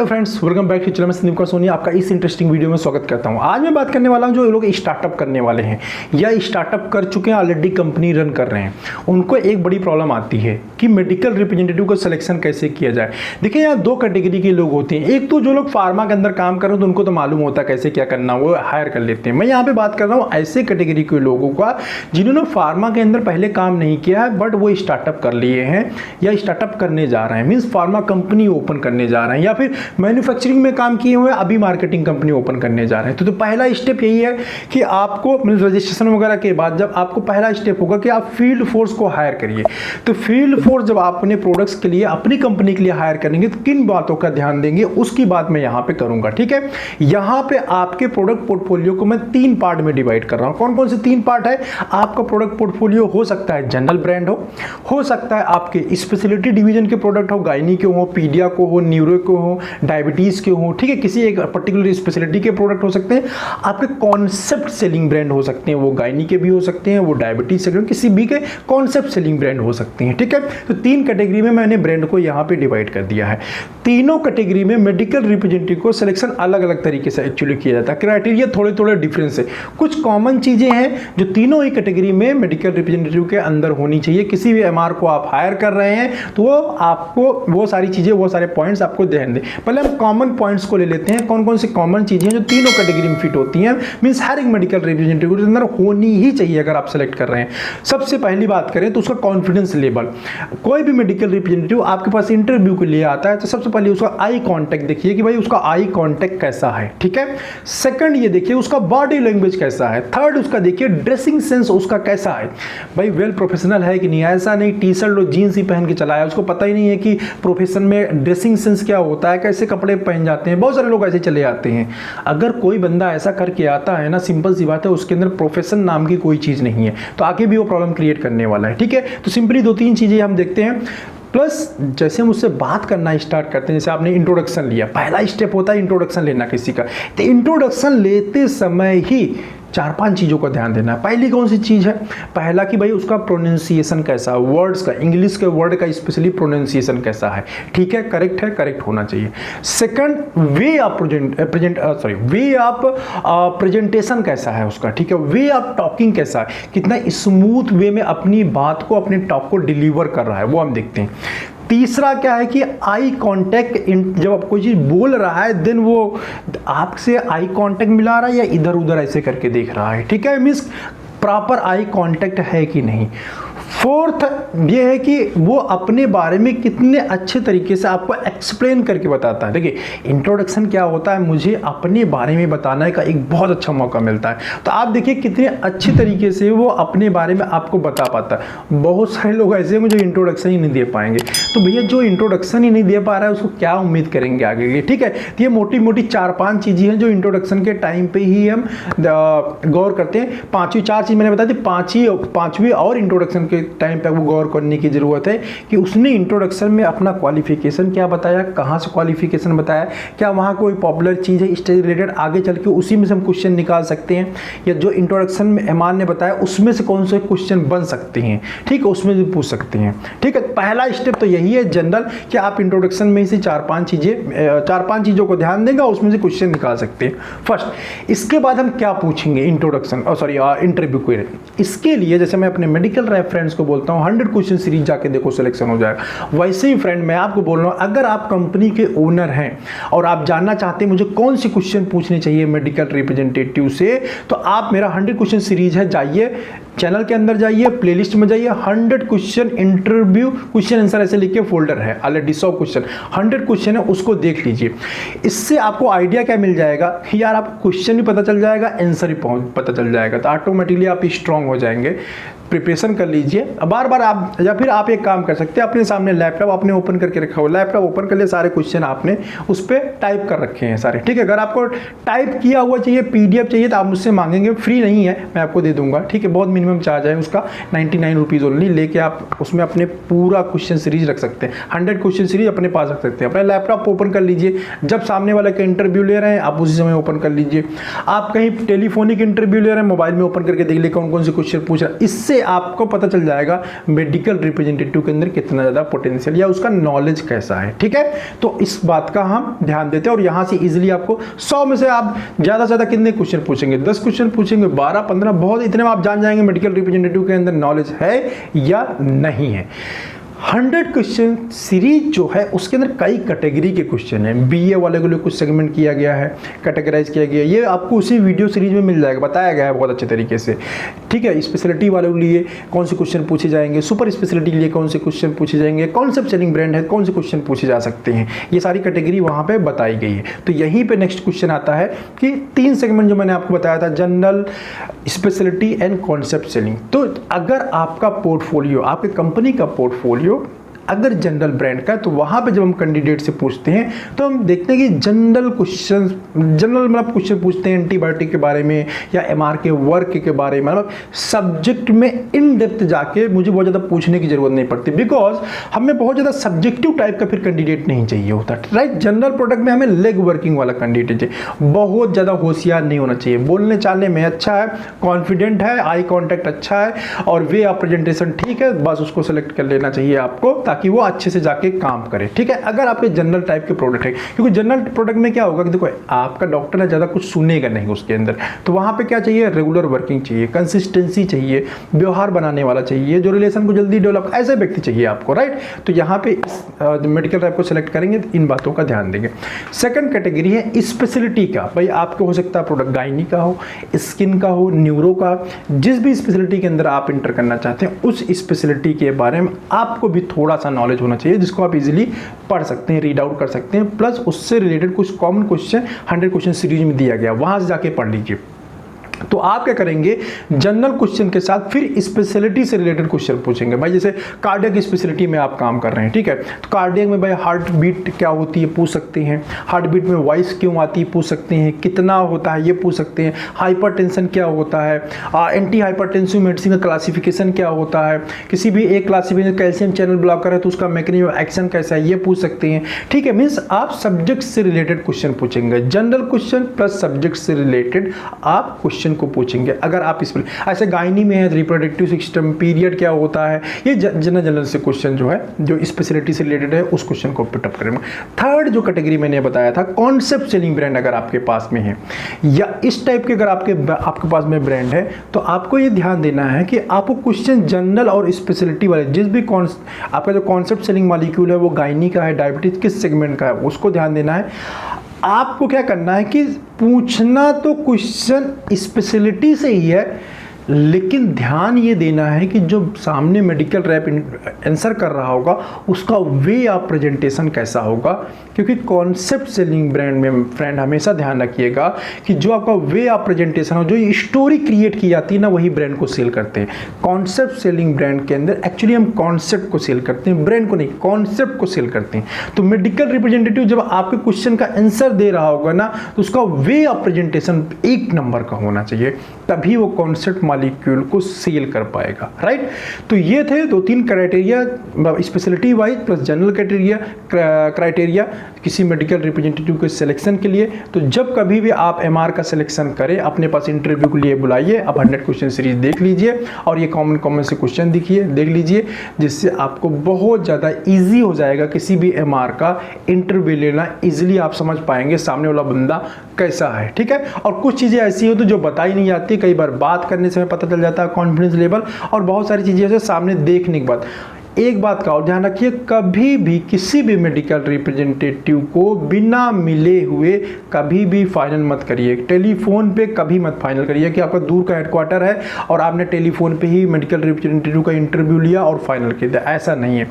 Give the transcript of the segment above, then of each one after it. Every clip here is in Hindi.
Hello friends, welcome back to channel में संदीप सोनी। आपका इस इंटरेस्टिंग वीडियो में स्वागत करता हूं। आज मैं बात करने वाला हूं जो लोग स्टार्टअप करने वाले हैं या स्टार्टअप कर चुके हैं, ऑलरेडी कंपनी रन कर रहे हैं। उनको एक बड़ी प्रॉब्लम आती है कि मेडिकल रिप्रेजेंटेटिव का सिलेक्शन कैसे किया जाए। देखिए, यहाँ दो कैटेगरी के लोग होते हैं। एक तो जो लोग फार्मा के अंदर काम कर रहे हैं तो उनको तो मालूम होता है कैसे क्या करना, वो हायर कर लेते हैं। मैं यहाँ पे बात कर रहा हूँ ऐसे कैटेगरी के लोगों का जिन्होंने फार्मा के अंदर पहले काम नहीं किया है बट वो स्टार्टअप कर लिए हैं या स्टार्टअप करने जा रहे हैं, मीन्स फार्मा कंपनी ओपन करने जा रहे हैं या फिर मैन्युफैक्चरिंग में काम किए हुए अभी मार्केटिंग कंपनी ओपन करने जा रहे हैं। तो पहला स्टेप यही है कि आपको रजिस्ट्रेशन वगैरह के बाद जब आपको पहला स्टेप होगा कि आप फील्ड फोर्स को हायर करिए। तो फील्ड फोर्स जब आप अपने प्रोडक्ट्स के लिए अपनी कंपनी के लिए हायर करेंगे तो किन बातों का ध्यान देंगे उसकी बात मैं यहाँ पे करूंगा। ठीक है, यहाँ पे आपके प्रोडक्ट पोर्टफोलियो को मैं 3 पार्ट में डिवाइड कर रहा हूँ। कौन कौन से 3 पार्ट है? आपका प्रोडक्ट पोर्टफोलियो हो सकता है जनरल ब्रांड हो सकता है आपके स्पेशलिटी डिवीजन के प्रोडक्ट हो, गायनी के हो, पीडिया को हो, न्यूरो को हो, डायबिटीज के हो, ठीक है, किसी एक पर्टिकुलर स्पेशलिटी के प्रोडक्ट हो सकते हैं। आपके कॉन्सेप्ट सेलिंग ब्रांड हो सकते हैं, वो गायनी के भी हो सकते हैं, वो डायबिटीज से किसी भी के कॉन्सेप्ट सेलिंग ब्रांड हो सकते हैं। ठीक है, तो 3 कैटेगरी में मैंने ब्रांड को यहाँ पे डिवाइड कर दिया है। तीनों कैटेगरी में मेडिकल रिप्रेजेंटेटिव को सिलेक्शन अलग अलग तरीके से एक्चुअली किया जाता है। क्राइटेरिया थोड़े थोड़े डिफरेंस है, कुछ कॉमन चीजें हैं जो तीनों ही कैटेगरी में मेडिकल रिप्रेजेंटेटिव के अंदर होनी चाहिए। किसी भी एमआर को आप हायर कर रहे हैं तो वो आपको वो सारी चीजें, वो सारे पॉइंट्स आपको ध्यान दें। पहले हम कॉमन पॉइंट्स को ले लेते हैं। कौन कौन सी कॉमन चीजें हैं जो तीनों कैटेगरी में फिट होती हैं, मींस हर एक मेडिकल रिप्रेजेंटेटिव के अंदर होनी ही चाहिए अगर आप सेलेक्ट कर रहे हैं। सबसे पहली बात करें तो उसका कॉन्फिडेंस लेवल। कोई भी मेडिकल रिप्रेजेंटेटिव आपके पास इंटरव्यू के लिए आता है तो सबसे पहले उसका आई कांटेक्ट देखिए कि भाई उसका आई कांटेक्ट कैसा है। ठीक है, सेकंड ये देखिए उसका बॉडी लैंग्वेज कैसा है। थर्ड उसका देखिए ड्रेसिंग सेंस उसका कैसा है, भाई वेल प्रोफेशनल है कि नहीं। ऐसा नहीं टी शर्ट और जीन्स ही पहन के चला है, उसको पता ही नहीं है कि प्रोफेशन में ड्रेसिंग सेंस क्या होता है, कैसे कपड़े पहन जाते हैं। बहुत सारे लोग ऐसे चले आते हैं। अगर कोई बंदा ऐसा करके आता है ना, सिंपल सी बात है उसके अंदर प्रोफेशन नाम की कोई चीज नहीं है, तो आगे भी वो प्रॉब्लम क्रिएट करने वाला है। ठीक है, तो सिंपली 2-3 चीजें हम देखते हैं। प्लस जैसे हम उससे बात करना स्टार्ट करते हैं, जैसे आपने इंट्रोडक्शन लिया, पहला स्टेप होता है इंट्रोडक्शन लेना किसी का। तो इंट्रोडक्शन लेते समय ही 4-5 चीज़ों का ध्यान देना है। पहली कौन सी चीज़ है? पहला कि भाई उसका प्रोनाउंसिएशन कैसा है, वर्ड्स का, इंग्लिश के वर्ड का स्पेशली प्रोनाउंसिएशन कैसा है। ठीक है, करेक्ट होना चाहिए। सेकंड, वे ऑफ प्रेजेंटेशन कैसा है उसका। ठीक है, वे ऑफ टॉकिंग कैसा है, कितना स्मूथ वे में अपनी बात को, अपने टॉक को डिलीवर कर रहा है, वो हम देखते हैं। तीसरा क्या है कि आई कांटेक्ट, जब आप कोई चीज बोल रहा है देन वो आपसे आई कांटेक्ट मिला रहा है या इधर उधर ऐसे करके देख रहा है। ठीक है, मींस प्रॉपर आई कांटेक्ट है कि नहीं। फोर्थ ये है कि वो अपने बारे में कितने अच्छे तरीके से आपको एक्सप्लेन करके बताता है। देखिए, इंट्रोडक्शन क्या होता है, मुझे अपने बारे में बताने का एक बहुत अच्छा मौका मिलता है। तो आप देखिए कितने अच्छे तरीके से वो अपने बारे में आपको बता पाता है। बहुत सारे लोग ऐसे हैं जो इंट्रोडक्शन ही नहीं दे पाएंगे। तो भैया जो इंट्रोडक्शन ही नहीं दे पा रहा है उसको क्या उम्मीद करेंगे आगे के लिए। ठीक है, तो ये मोटी मोटी 4-5 चीजें हैं जो इंट्रोडक्शन के टाइम पे ही हम गौर करते हैं। 4 चीज मैंने बता दी, 5वीं और इंट्रोडक्शन के टाइम पे वो गौर करने की जरूरत है कि उसने इंट्रोडक्शन में अपना क्वालिफिकेशन क्या बताया, कहां से क्वालिफिकेशन बताया, क्या वहां कोई पॉपुलर चीज है स्टडी रिलेटेड, आगे चल के उसी में से हम क्वेश्चन निकाल सकते हैं, या जो इंट्रोडक्शन में एमान ने बताया उसमें से कौन से क्वेश्चन बन सकते हैं। ठीक है, उसमें भी पूछ सकते हैं। ठीक है, पहला स्टेप तो यही है जनरल कि आप इंट्रोडक्शन में से 4-5 चीजों को ध्यान देंगे, उसमें से क्वेश्चन निकाल सकते हैं फर्स्ट। इसके बाद हम क्या पूछेंगे इंटरव्यू को। इसके लिए जैसे मैं अपने मेडिकल रेफरेंस को बोलता हूं 100 क्वेश्चन सीरीज जाके देखो सिलेक्शन हो जाएगा। वैसे ही फ्रेंड मैं आपको बोल रहा हूं, अगर आप कंपनी के ओनर हैं और आप जानना चाहते हैं मुझे कौन से क्वेश्चन पूछने चाहिए मेडिकल रिप्रेजेंटेटिव से, तो आप मेरा 100 क्वेश्चन सीरीज है, जाइए चैनल के अंदर, जाइए प्लेलिस्ट में जाइए, 100 क्वेश्चन इंटरव्यू क्वेश्चन आंसर ऐसे लिख के फोल्डर है ऑलरेडी 100 क्वेश्चन, 100 क्वेश्चन है, उसको देख लीजिए। इससे आपको आइडिया क्या मिल जाएगा कि यार आपको क्वेश्चन भी पता चल जाएगा, आंसर भी पता चल जाएगा, तो ऑटोमेटिकली आप स्ट्रांग हो जाएंगे। प्रिपरेशन कर लीजिए बार बार आप, या फिर आप एक काम कर सकते हैं, अपने सामने लैपटॉप आपने ओपन करके रखा हो, लैपटॉप ओपन कर लिए, सारे क्वेश्चन आपने उस पर टाइप कर रखे हैं सारे। ठीक है, अगर आपको टाइप किया हुआ चाहिए, पीडीएफ चाहिए तो आप मुझसे मांगेंगे, फ्री नहीं है, मैं आपको दे दूंगा। ठीक है, बहुत मिनिमम चार्ज है उसका 99 रुपीज़ ओनली, लेके आप उसमें अपने पूरा क्वेश्चन सीरीज रख सकते हैं, 100 क्वेश्चन सीरीज अपने पास रख सकते हैं। अपना लैपटॉप ओपन कर लीजिए, जब सामने वाले का इंटरव्यू ले रहे हैं आप उसी समय ओपन कर लीजिए। आप कहीं टेलीफोनिक इंटरव्यू ले रहे हैं, मोबाइल में ओपन करके देख लीजिए कौन कौन से क्वेश्चन पूछ रहा है। इससे आपको पता चल जाएगा जाएगा मेडिकल रिप्रेजेंटेटिव के अंदर कितना ज़्यादा पोटेंशियल या उसका नॉलेज कैसा है। ठीक है, तो इस बात का हम ध्यान देते हैं और यहाँ से इजीली आपको 100 में से आप ज़्यादा से ज़्यादा कितने क्वेश्चन पूछेंगे, 10 क्वेश्चन पूछेंगे, 12 15, बहुत, इतने में आप जान जाएंगे मेडिकल रिप्रेजेंटेटिव के अंदर नॉलेज है या नहीं है। 100 क्वेश्चन सीरीज जो है उसके अंदर कई कैटेगरी के क्वेश्चन हैं। बीए वाले के लिए कुछ सेगमेंट किया गया है, कैटेगराइज किया गया है, ये आपको उसी वीडियो सीरीज में मिल जाएगा, बताया गया है बहुत अच्छे तरीके से। ठीक है, स्पेशलिटी वालों के लिए कौन से क्वेश्चन पूछे जाएंगे, सुपर स्पेशलिटी के लिए कौन से क्वेश्चन पूछे जाएंगे, कॉन्सेप्ट सेलिंग ब्रांड है कौन से क्वेश्चन पूछे जा सकते हैं, ये सारी कैटेगरी वहाँ पर बताई गई है। तो यहीं पर नेक्स्ट क्वेश्चन आता है कि 3 सेगमेंट जो मैंने आपको बताया था, general, speciality and concept selling. तो अगर आपका पोर्टफोलियो, आपके कंपनी का पोर्टफोलियो अगर जनरल ब्रांड का, तो वहाँ पे जब हम कैंडिडेट से पूछते हैं तो हम देखते हैं कि जनरल मतलब क्वेश्चन पूछते हैं एंटीबायोटिक के बारे में या एमआर के वर्क के बारे में, मतलब सब्जेक्ट में इन डेप्थ जाके मुझे बहुत ज़्यादा पूछने की जरूरत नहीं पड़ती, बिकॉज हमें बहुत ज़्यादा सब्जेक्टिव टाइप का फिर कैंडिडेट नहीं चाहिए होता। राइट, जनरल प्रोडक्ट में हमें लेग वर्किंग वाला कैंडिडेट चाहिए, बहुत ज़्यादा होशियार नहीं होना चाहिए, बोलने चालने में अच्छा है, कॉन्फिडेंट है, आई कॉन्टैक्ट अच्छा है और वे ऑफ प्रेजेंटेशन ठीक है, बस उसको सेलेक्ट कर लेना चाहिए आपको, ताकि वो अच्छे से जाके काम करे। ठीक है, अगर आपके जनरल टाइप के प्रोडक्ट है, क्योंकि जनरल प्रोडक्ट में क्या होगा कि देखो आपका डॉक्टर है, ज़्यादा कुछ सुनेगा नहीं उसके अंदर, तो वहाँ पे क्या चाहिए, रेगुलर वर्किंग चाहिए, कंसिस्टेंसी चाहिए, व्यवहार बनाने वाला चाहिए, जो रिलेशन को जल्दी डेवलप, ऐसे व्यक्ति चाहिए आपको। राइट, तो यहाँ पे मेडिकल टाइप को सिलेक्ट करेंगे तो इन बातों का ध्यान देंगे। सेकंड कैटेगरी है स्पेशलिटी का। भाई आपको हो सकता है प्रोडक्ट गायनी का हो, स्किन का हो, न्यूरो का, जिस भी स्पेशलिटी के अंदर आप इंटर करना चाहते हैं उस स्पेशलिटी के बारे में आपको भी थोड़ा सा नॉलेज होना चाहिए, जिसको आप इजीली पढ़ सकते हैं, रीड आउट कर सकते हैं, प्लस उससे रिलेटेड कुछ कॉमन क्वेश्चन 100 क्वेश्चन सीरीज में दिया गया, वहां से जाके पढ़ लीजिए। तो आप क्या करेंगे, जनरल क्वेश्चन के साथ फिर स्पेशलिटी से रिलेटेड क्वेश्चन पूछेंगे। भाई जैसे कार्डियक स्पेशलिटी में आप काम कर रहे हैं, ठीक है, तो कार्डियक में भाई हार्ट बीट क्या होती है पूछ सकते हैं, हार्ट बीट में वॉइस क्यों आती है पूछ सकते हैं, कितना होता है ये पूछ सकते हैं, हाइपरटेंशन क्या होता है, एंटी हाइपरटेंसिव मेडिसिन का क्लासिफिकेशन क्या होता है, किसी भी एक क्लासिफिकेशन कैल्शियम चैनल ब्लॉकर है तो उसका मैकेनिज्म ऑफ एक्शन कैसा है ये पूछ सकते हैं। ठीक है, मीन्स आप सब्जेक्ट से रिलेटेड क्वेश्चन पूछेंगे, जनरल क्वेश्चन प्लस सब्जेक्ट से रिलेटेड आप क्वेश्चन को पूछेंगे। अगर आप इसमें ऐसे गायनी में है रिप्रोडक्टिव सिस्टम, पीरियड क्या होता है, ये जनरल से क्वेश्चन जो है जो स्पेशलिटी से रिलेटेड है उस क्वेश्चन को पिटअप करेंगे। थर्ड जो कैटेगरी मैंने बताया था, कॉन्सेप्ट सेलिंग ब्रांड अगर आपके पास में है या इस टाइप के अगर आपके पास में ब्रांड है, तो आपको ये ध्यान देना है कि आपको क्वेश्चन जनरल और स्पेशलिटी वाले जिस भी आपका जो कॉन्सेप्ट सेलिंग मॉलिक्यूल है वो गायनी का है, डायबिटीज किस सेगमेंट का है उसको ध्यान देना है। आपको क्या करना है कि पूछना तो क्वेश्चन स्पेशलिटी से ही है, लेकिन ध्यान ये देना है कि जो सामने मेडिकल रैप आंसर कर रहा होगा उसका वे ऑफ प्रेजेंटेशन कैसा होगा, क्योंकि कॉन्सेप्ट सेलिंग ब्रांड में फ्रेंड हमेशा ध्यान रखिएगा कि जो आपका वे ऑफ प्रेजेंटेशन हो, जो स्टोरी क्रिएट की जाती है ना, वही ब्रांड को सेल करते हैं। कॉन्सेप्ट सेलिंग ब्रांड के अंदर एक्चुअली हम कॉन्सेप्ट को सेल करते हैं, ब्रांड को नहीं, कॉन्सेप्ट को सेल करते हैं। तो मेडिकल रिप्रेजेंटेटिव जब आपके क्वेश्चन का आंसर दे रहा होगा ना, तो उसका वे ऑफ प्रेजेंटेशन 1 नंबर का होना चाहिए, तभी वो कॉन्सेप्ट मॉलिक्यूल को सेल कर पाएगा। राइट, तो ये थे 2-3 criteria, speciality wise plus general criteria किसी मेडिकल रिप्रेजेंटेटिव के सिलेक्शन के लिए। तो जब कभी भी आप एमआर का सिलेक्शन करें, अपने पास इंटरव्यू के लिए बुलाइए, आप 100 क्वेश्चन सीरीज देख लीजिए और ये कॉमन से क्वेश्चन देख लीजिए, जिससे आपको बहुत ज़्यादा ईजी हो जाएगा किसी भी एमआर का इंटरव्यू लेना। ईजिली आप समझ पाएंगे सामने वाला बंदा कैसा है। ठीक है, और कुछ चीज़ें ऐसी हो तो जो बताई नहीं जाती, कई बार बात करने से पता चल जाता है, कॉन्फिडेंस लेवल और बहुत सारी चीज़ें ऐसे सामने देखने के बाद। एक बात का और ध्यान रखिए, कभी भी किसी भी मेडिकल रिप्रेजेंटेटिव को बिना मिले हुए कभी भी फाइनल मत करिए। टेलीफोन पे कभी मत फाइनल करिए कि आपका दूर का हेडक्वार्टर है और आपने टेलीफोन पे ही मेडिकल रिप्रेजेंटेटिव का इंटरव्यू लिया और फाइनल कर दिया, ऐसा नहीं है।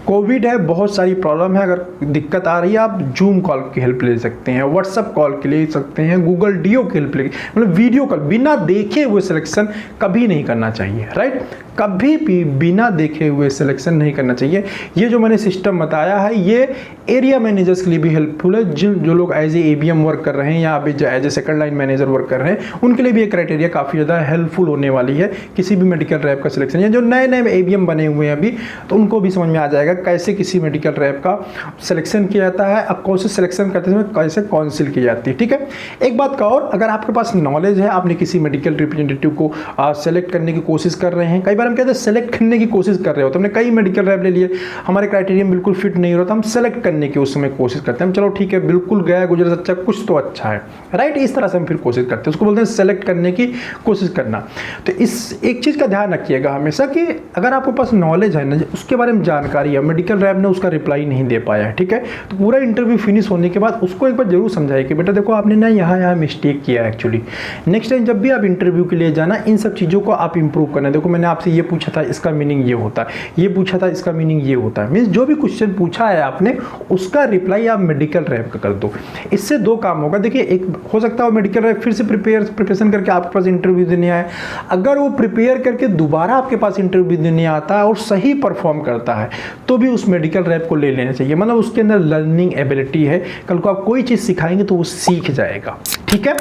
कोविड है, बहुत सारी प्रॉब्लम है, अगर दिक्कत आ रही है आप जूम कॉल की हेल्प ले सकते हैं, व्हाट्सअप कॉल के ले सकते हैं, गूगल डीओ की हेल्प ले, मतलब वीडियो कॉल। बिना देखे हुए सिलेक्शन कभी नहीं करना चाहिए। राइट, कभी भी बिना देखे हुए सिलेक्शन नहीं करना चाहिए। ये जो मैंने सिस्टम बताया है ये एरिया मैनेजर्स के लिए भी हेल्पफुल है, जो लोग एज ए एबीएम वर्क कर रहे हैं या अभी as a second line manager work कर रहे हैं, उनके लिए भी ये क्राइटेरिया काफ़ी ज़्यादा हेल्पफुल होने वाली है किसी भी मेडिकल रैप का सिलेक्शन। या जो नए नए एबीएम बने हुए हैं अभी, तो उनको भी समझ में आ जाएगा कैसे किसी मेडिकल रैप का सिलेक्शन किया जाता है, अब कौन से सिलेक्शन करते समय कैसे काउंसिल की जाती है। ठीक है, एक बात का और, अगर आपके पास नॉलेज है, आपने किसी मेडिकल रिप्रेजेंटेटिव को सेलेक्ट करने की कोशिश कर रहे हैं, कई बार बार हम कहते हैं सेलेक्ट करने की कोशिश कर रहे हो, तो हमने कई मेडिकल रैप ले लिए, हमारे क्राइटेरिया बिल्कुल फिट नहीं हो रहा था, हम सेलेक्ट करने की उस समय कोशिश करते हैं, हम चलो ठीक है बिल्कुल गया गुजरा अच्छा, कुछ तो अच्छा है, राइट। इस तरह से हम फिर कोशिश करते हैं, उसको बोलते हैं सेलेक्ट करने की कोशिश करना। तो इस एक चीज़ का ध्यान रखिएगा हमेशा कि अगर आपके पास नॉलेज है ना, उसके बारे में जानकारी है, मेडिकल रैप ने उसका रिप्लाई नहीं दे पाया है, ठीक है, तो पूरा इंटरव्यू फिनिश होने के बाद उसको एक बार जरूर समझाइए कि बेटा देखो आपने ना यहाँ मिस्टेक किया है एक्चुअली, नेक्स्ट टाइम जब भी आप इंटरव्यू के लिए जाना इन सब चीज़ों को आप इंप्रूव करना। देखो मैंने आपसे ये पूछा था इसका मीनिंग ये होता है, ये पूछा था इसका मीनिंग ये होता है, मीन्स जो भी क्वेश्चन पूछा है आपने उसका रिप्लाई आप मेडिकल रैप का कर दो। इससे दो काम होगा, देखिए एक हो सकता है मेडिकल रैप फिर से प्रिपरेशन करके आपके पास इंटरव्यू देने आए, अगर वो प्रिपेयर करके दोबारा आपके पास इंटरव्यू देने आता है और सही परफॉर्म करता है तो भी उस मेडिकल रैप को ले लेना चाहिए, मतलब उसके अंदर लर्निंग एबिलिटी है, कल को आप कोई चीज़ सिखाएंगे तो वो सीख जाएगा, ठीक है।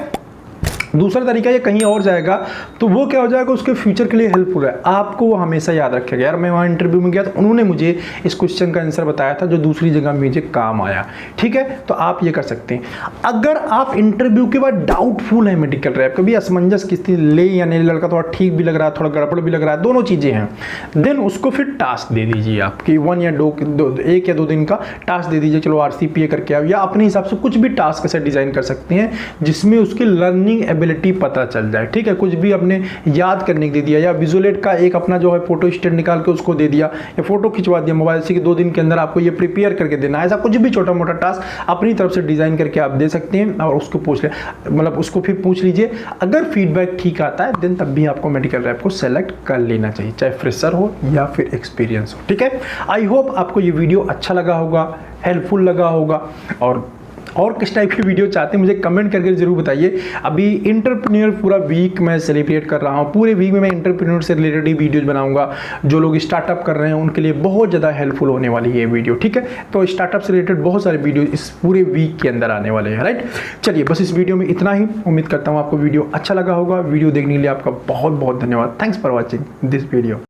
दूसरा तरीका ये कहीं और जाएगा तो वो क्या हो जाएगा उसके फ्यूचर के लिए हेल्पफुल है, आपको वो हमेशा याद रखेगा, यार मैं वहाँ इंटरव्यू में गया तो उन्होंने मुझे इस क्वेश्चन का आंसर बताया था जो दूसरी जगह मुझे काम आया, ठीक है। तो आप ये कर सकते हैं। अगर आप इंटरव्यू के बाद डाउटफुल है मेडिकल रैप, कभी असमंजस किसी ले या नहीं, लड़का थोड़ा ठीक भी लग रहा है थोड़ा गड़बड़ भी लग रहा है, दोनों चीज़ें हैं, देन उसको फिर टास्क दे दीजिए आप कि 1 या 1 या 2 दिन का टास्क दे दीजिए, चलो RCPA करके आओ, या अपने हिसाब से कुछ भी टास्क ऐसे डिज़ाइन कर सकते हैं जिसमें उसकी लर्निंग एबिलिटी पता चल जाए, ठीक है। कुछ भी अपने याद करने के दे दिया, या विजुअलेट का एक अपना जो है फोटो स्टेट निकाल के उसको दे दिया, या फोटो खिंचवा दिया मोबाइल से कि 2 दिन के अंदर आपको ये प्रिपेयर करके देना है, ऐसा कुछ भी छोटा मोटा टास्क अपनी तरफ से डिजाइन करके आप दे सकते हैं और उसको पूछ ले, मतलब उसको फिर पूछ लीजिए, अगर फीडबैक ठीक आता है देन तब भी आपको मेडिकल रैप को सेलेक्ट कर लेना चाहिए, चाहे फ्रेशर हो या फिर एक्सपीरियंस हो, ठीक है। आई होप आपको ये वीडियो अच्छा लगा होगा, हेल्पफुल लगा होगा, और किस टाइप की वीडियो चाहते हैं मुझे कमेंट करके जरूर बताइए। अभी इंटरप्रेन्योर पूरा वीक मैं सेलिब्रेट कर रहा हूँ, पूरे वीक में मैं इंटरप्रेन्योर से रिलेटेड ही वीडियोज बनाऊंगा, जो लोग स्टार्टअप कर रहे हैं उनके लिए बहुत ज़्यादा हेल्पफुल होने वाली है ये वीडियो, ठीक है। तो स्टार्टअप से रिलेटेड बहुत सारे वीडियो इस पूरे वीक के अंदर आने वाले हैं, राइट। चलिए बस इस वीडियो में इतना ही, उम्मीद करता हूँ आपको वीडियो अच्छा लगा होगा। वीडियो देखने के लिए आपका बहुत बहुत धन्यवाद। Thanks for watching this video.